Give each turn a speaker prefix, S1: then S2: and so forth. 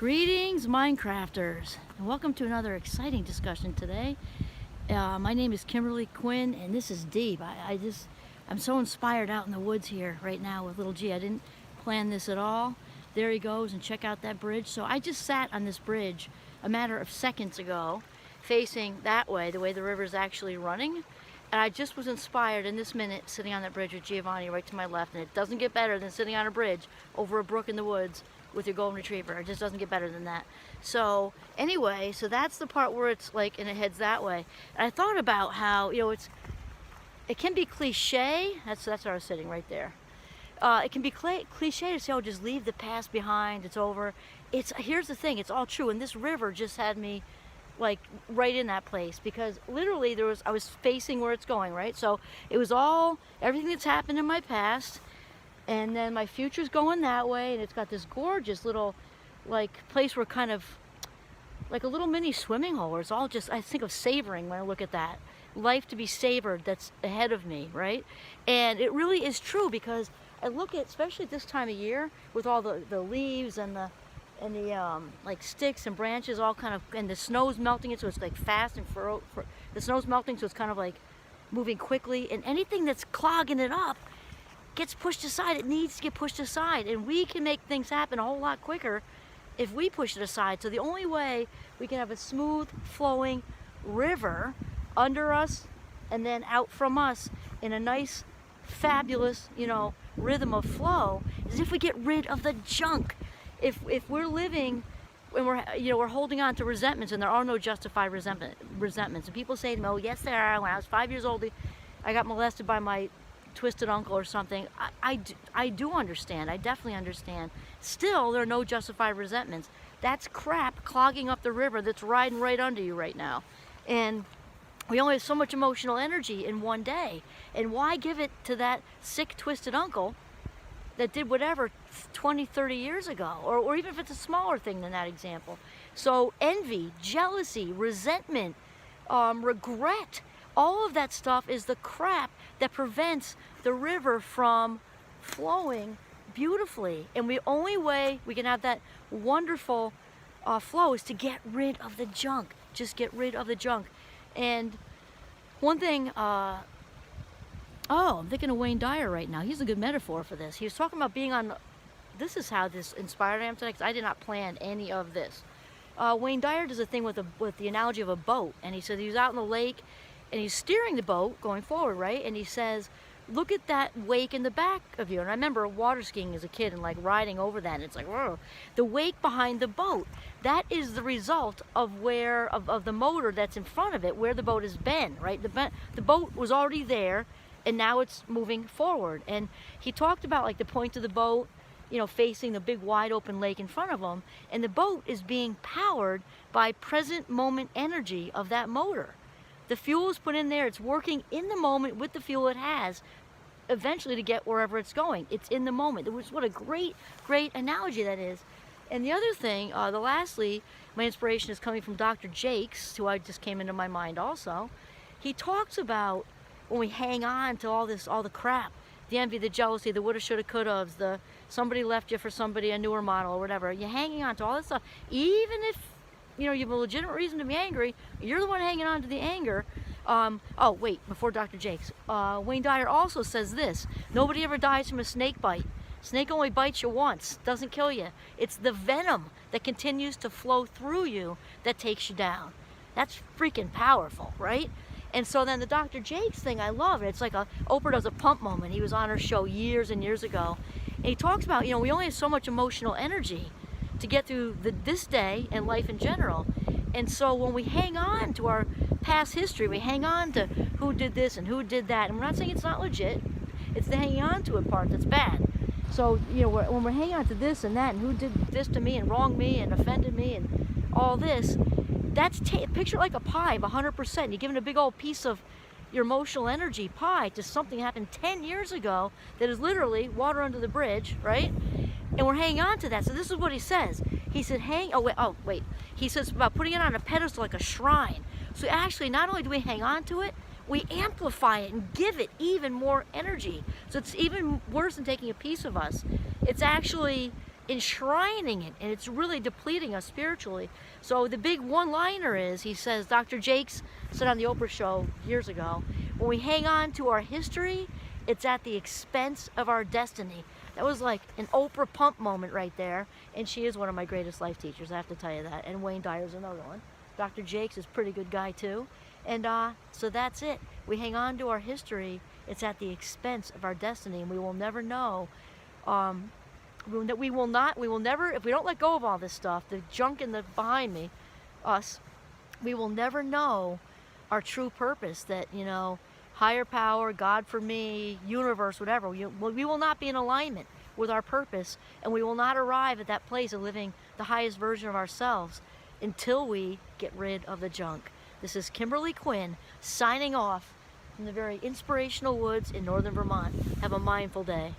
S1: Greetings, Minecrafters, and welcome to another exciting discussion today. My name is Kimberly Quinn, and this is deep. I'm so inspired out in the woods here right now with little G. I didn't plan this at all. There he goes, and check out that bridge. So I just sat on this bridge a matter of seconds ago, facing that way, the way the river is actually running. And I just was inspired in this minute sitting on that bridge with Giovanni right to my left. And it doesn't get better than sitting on a bridge over a brook in the woods with your golden retriever. It just doesn't get better than that. So anyway, so that's the part where it's like, and it heads that way. And I thought about how, it can be cliche. That's where I was sitting right there. It can be cliche to say, oh, just leave the past behind. It's over. Here's the thing. It's all true. And this river just had me like right in that place, because literally I was facing where it's going, right? So it was everything that's happened in my past, and then my future's going that way, and it's got this gorgeous little like place where kind of like a little mini swimming hole where it's all just, I think of savoring when I look at that life to be savored that's ahead of me, right? And it really is true, because I look at, especially at this time of year with all the leaves and the like sticks and branches all kind of, and the snow's melting it, so it's like fast, and the snow's melting, so it's kind of like moving quickly, and anything that's clogging it up gets pushed aside. It needs to get pushed aside, and we can make things happen a whole lot quicker if we push it aside. So the only way we can have a smooth flowing river under us and then out from us in a nice fabulous rhythm of flow is if we get rid of the junk. If we're living when we're holding on to resentments, and there are no justified resentments, and people say to me, oh yes there are, when I was 5 years old I got molested by my twisted uncle or something. I do understand. I definitely understand. Still, there are no justified resentments. That's crap clogging up the river that's riding right under you right now. And we only have so much emotional energy in one day. And why give it to that sick, twisted uncle that did whatever 20, 30 years ago, or even if it's a smaller thing than that example. So envy, jealousy, resentment, regret, all of that stuff is the crap that prevents the river from flowing beautifully. And the only way we can have that wonderful flow is to get rid of the junk. Just get rid of the junk. And one thing, I'm thinking of Wayne Dyer right now. He's a good metaphor for this. He was talking about being on, this is how this inspired him today, because I did not plan any of this. Wayne Dyer does a thing with the analogy of a boat, and he said he was out in the lake, and he's steering the boat going forward, right? And he says, look at that wake in the back of you. And I remember water skiing as a kid and like riding over that, and it's like, whoa. The wake behind the boat, that is the result of of the motor that's in front of it, where the boat has been, right? The boat was already there, and now it's moving forward. And he talked about like the point of the boat, facing the big wide open lake in front of him, and the boat is being powered by present moment energy of that motor. The fuel is put in there, it's working in the moment with the fuel it has, eventually to get wherever it's going. It's in the moment. What a great analogy that is. And the other thing, lastly, my inspiration is coming from Dr. Jakes, who I just came into my mind also. He talks about when we hang on to all the crap, the envy, the jealousy, the woulda, shoulda, coulda-haves, the somebody left you for somebody, a newer model or whatever. You're hanging on to all this stuff, even if you have a legitimate reason to be angry. You're the one hanging on to the anger. Oh wait, before Dr. Jakes, Wayne Dyer also says this: nobody ever dies from a snake bite. Snake only bites you once, doesn't kill you. It's the venom that continues to flow through you that takes you down. That's freaking powerful, right? And so then the Dr. Jakes thing, I love it. It's like Oprah does a pump moment. He was on her show years and years ago, and he talks about, we only have so much emotional energy to get through this day and life in general. And so when we hang on to our past history, we hang on to who did this and who did that, and we're not saying it's not legit, it's the hanging on to it part that's bad. So when we're hanging on to this and that, and who did this to me and wronged me and offended me and all this, that's picture like a pie of 100%. You're giving a big old piece of your emotional energy pie to something that happened 10 years ago that is literally water under the bridge, right? And we're hanging on to that. So this is what he says. He said, he says about putting it on a pedestal like a shrine. So actually, not only do we hang on to it, we amplify it and give it even more energy. So it's even worse than taking a piece of us. It's actually enshrining it, and it's really depleting us spiritually. So the big one-liner is, he says, Dr. Jakes said on the Oprah show years ago, when we hang on to our history, it's at the expense of our destiny. That was like an Oprah pump moment right there, and she is one of my greatest life teachers, I have to tell you that, and Wayne Dyer's another one. Dr. Jakes is a pretty good guy too, and so that's it. We hang on to our history, it's at the expense of our destiny, and we will never know, we will never, if we don't let go of all this stuff, the junk in the behind me, us, we will never know our true purpose, that, you know, higher power, God for me, universe, whatever. We will not be in alignment with our purpose, and we will not arrive at that place of living the highest version of ourselves until we get rid of the junk. This is Kimberly Quinn signing off from the very inspirational woods in northern Vermont. Have a mindful day.